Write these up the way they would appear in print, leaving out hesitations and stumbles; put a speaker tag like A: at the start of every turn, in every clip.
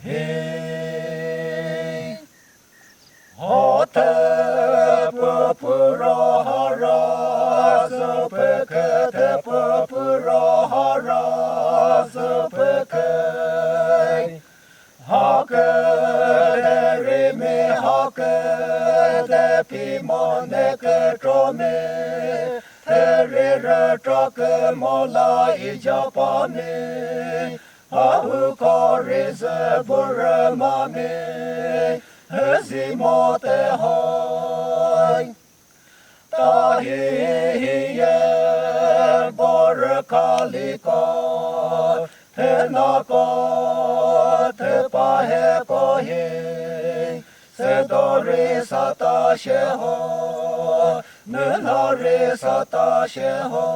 A: Hey, hote pupura hara pekete pupura hara pekete hake de me hake de pimone ke trome terre trake mola ijapane ahu korize buramame Hezimote hoy tahiye borkaliko tenako tepahe kohi sedori satasheho nunari satasheho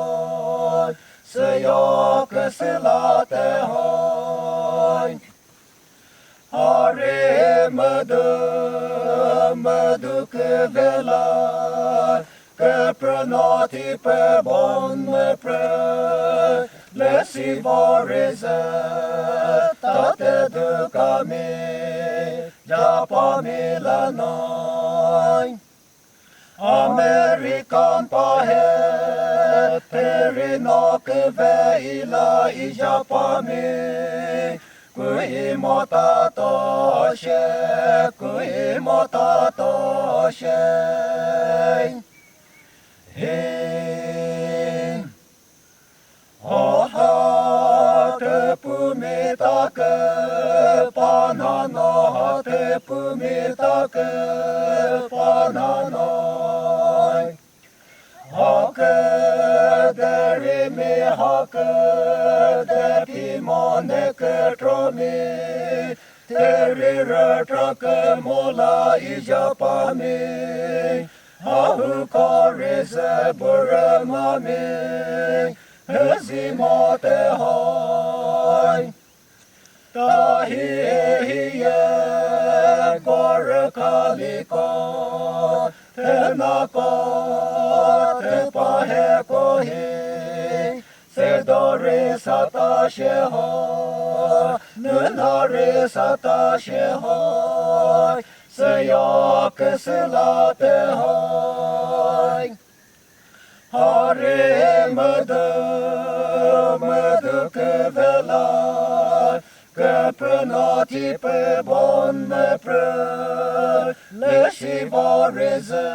A: seyok silate hoy Hare Madhu Kevela Kepranati pe bon me pre Lesi voreze Tate de kami Japa milanoi Amerikan pahe Perino keveila ijapami Kui motato she Hey Oha te pumitake Panano te pumitake Panano Hake deri mi hake de pimone ke tromi Teri retrake mola ijapami Ahu korize buramami Hezimote hoy Tahiye gorkaliko Tenako tepahe kohi Sedori satasheho Nunari satasheho Seyok silate hoy Hare Madhu Kevela Kepranati pe bon me pre Leshi varize